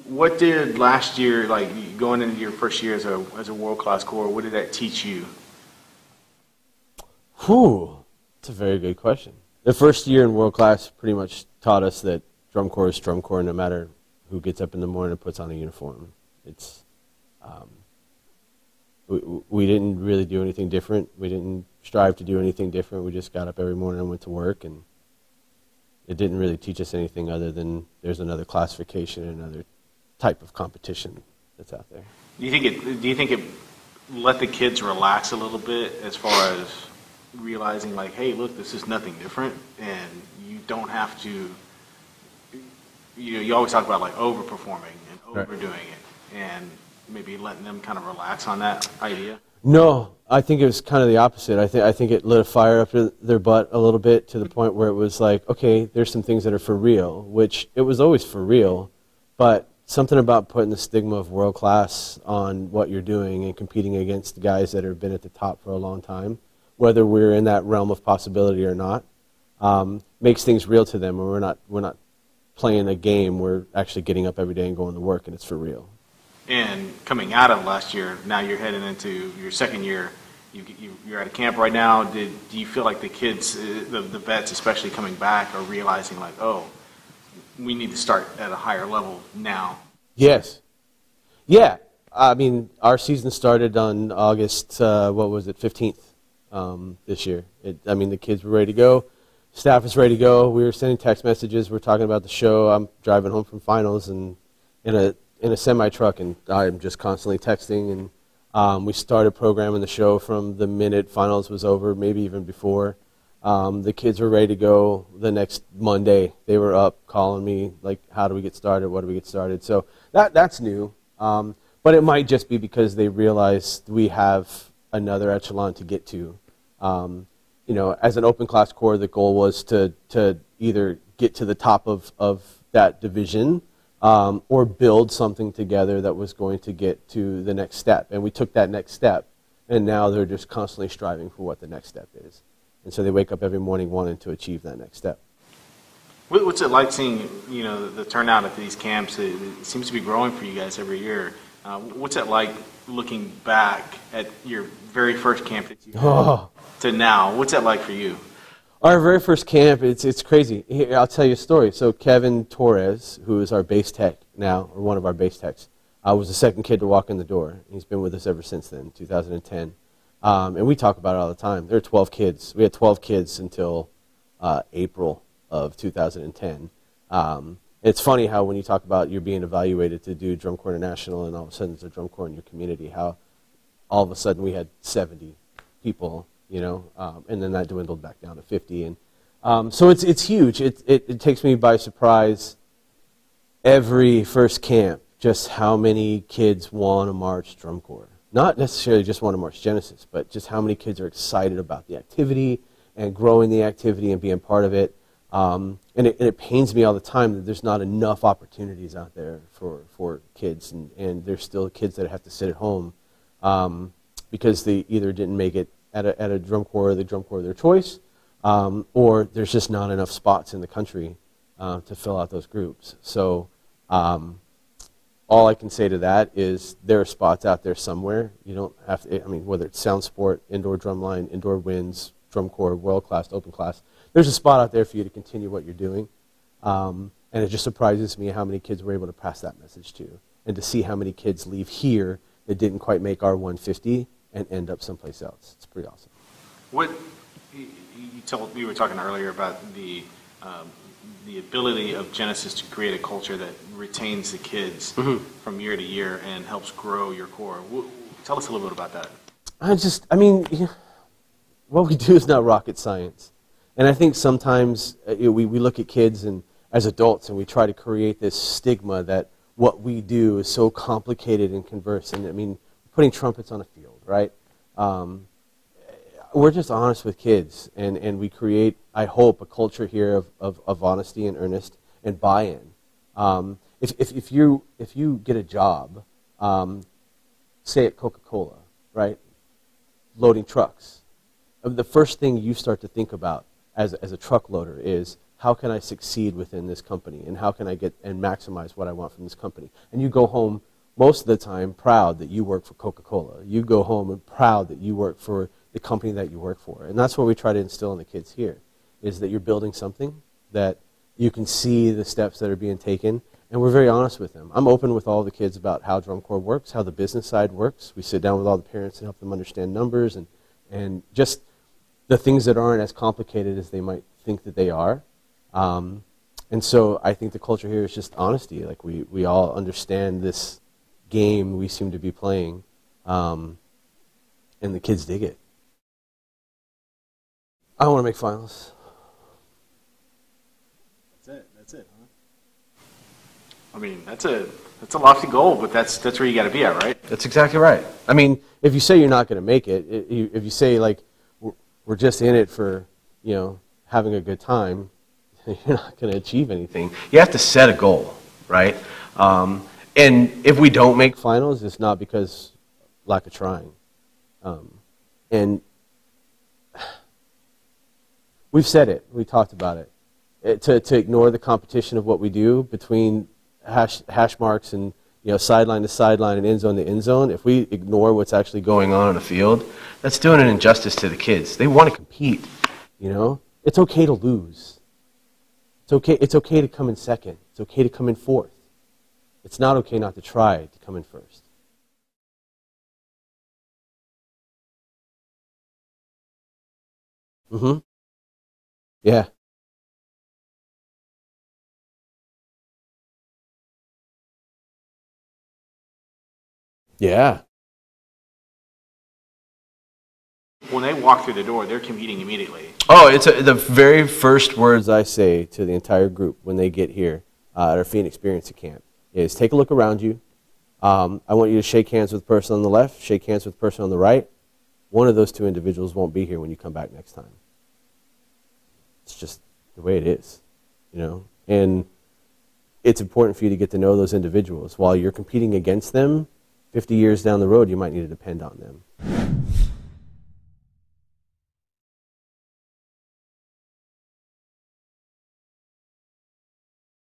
What did last year, like going into your first year as a world-class corps, what did that teach you? Whew, that's a very good question. The first year in world class pretty much taught us that drum corps is drum corps no matter who gets up in the morning and puts on a uniform. It's we didn't really do anything different. We didn't strive to do anything different. We just got up every morning and went to work, and it didn't really teach us anything other than there's another classification, another type of competition that's out there. Do you think it let the kids relax a little bit as far as realizing, like, hey, look, this is nothing different, and you don't have to. You always talk about like overperforming and overdoing it, and maybe letting them kind of relax on that idea. No, I think it was kind of the opposite. I think it lit a fire up their butt a little bit to the point where it was like, okay, there's some things that are for real, which it was always for real, but something about putting the stigma of world class on what you're doing and competing against the guys that have been at the top for a long time, whether we're in that realm of possibility or not, makes things real to them. And we're not playing a game. We're actually getting up every day and going to work, and it's for real. And coming out of last year, now you're heading into your second year. You're at a camp right now. Do you feel like the kids, the vets especially coming back, are realizing like, oh, we need to start at a higher level now? Yes. Yeah. I mean, our season started on August, 15th this year. The kids were ready to go. Staff was ready to go. We were sending text messages. We're talking about the show. I'm driving home from finals and in a semi-truck, and I'm just constantly texting. And we started programming the show from the minute finals was over, maybe even before. The kids were ready to go the next Monday. They were up calling me, like, how do we get started? What do we get started? So that's new. But it might just be because they realized we have another echelon to get to. As an open class corps, the goal was to either get to the top of that division or build something together that was going to get to the next step. And we took that next step, and now they're just constantly striving for what the next step is. And so they wake up every morning wanting to achieve that next step. What's it like seeing, the turnout at these camps? It seems to be growing for you guys every year. What's it like looking back at your very first camp that you had to now? What's that like for you? Our very first camp, it's crazy. Here, I'll tell you a story. So Kevin Torres, who is our base tech now, or one of our base techs, was the second kid to walk in the door. He's been with us ever since then, 2010. And we talk about it all the time. There are 12 kids. We had 12 kids until April of 2010. It's funny how when you talk about you're being evaluated to do Drum Corps International and all of a sudden there's a drum corps in your community, how all of a sudden we had 70 people, and then that dwindled back down to 50. And so it's huge. It takes me by surprise every first camp just how many kids want to march drum corps. Not necessarily just want to march Genesis, but just how many kids are excited about the activity and growing the activity and being part of it. And it pains me all the time that there's not enough opportunities out there for kids, and there's still kids that have to sit at home because they either didn't make it at a drum corps or the drum corps of their choice, or there's just not enough spots in the country to fill out those groups. So all I can say to that is there are spots out there somewhere. You don't have to, whether it's sound sport, indoor drumline, indoor winds, drum corps, world class, open class, there's a spot out there for you to continue what you're doing. And it just surprises me how many kids we're able to pass that message to, and to see how many kids leave here that didn't quite make our 150 and end up someplace else. It's pretty awesome. What you were talking earlier about the ability of Genesis to create a culture that retains the kids from year to year and helps grow your corps. Tell us a little bit about that. What we do is not rocket science. And I think sometimes we look at kids and as adults and we try to create this stigma that what we do is so complicated and converse. And putting trumpets on a field, right? We're just honest with kids, and we create, I hope, a culture here of honesty and earnest and buy-in. If you get a job, say at Coca-Cola, right, loading trucks, the first thing you start to think about as a truck loader is how can I succeed within this company, and how can I get and maximize what I want from this company. And you go home most of the time proud that you work for Coca-Cola. You go home and proud that you work for the company that you work for. And that's what we try to instill in the kids here, is that you're building something, that you can see the steps that are being taken, and we're very honest with them. I'm open with all the kids about how drum corps works, how the business side works. We sit down with all the parents and help them understand numbers and just the things that aren't as complicated as they might think that they are. And so I think the culture here is just honesty. Like we all understand this game we seem to be playing, and the kids dig it. I want to make finals. That's it, huh? I mean, that's a lofty goal, but that's where you got to be at, right? That's exactly right. I mean, if you say you're not going to make it, if you say like we're just in it for, you know, having a good time, you're not going to achieve anything. You have to set a goal, right? And if we don't make finals, it's not because lack of trying. And we've said it. We talked about it. To ignore the competition of what we do between hash marks and, you know, sideline to sideline and end zone to end zone, if we ignore what's actually going on the field, that's doing an injustice to the kids. They want to compete, you know? It's okay to lose. It's okay to come in second. It's okay to come in fourth. It's not okay not to try to come in first. Mm-hmm. Yeah. Yeah. When they walk through the door, they're competing immediately. Oh, it's the very first words I say to the entire group when they get here at our Phoenix Experience Camp is take a look around you. I want you to shake hands with the person on the left, shake hands with the person on the right. One of those two individuals won't be here when you come back next time. It's just the way it is, you know. And it's important for you to get to know those individuals. While you're competing against them, 50 years down the road, you might need to depend on them.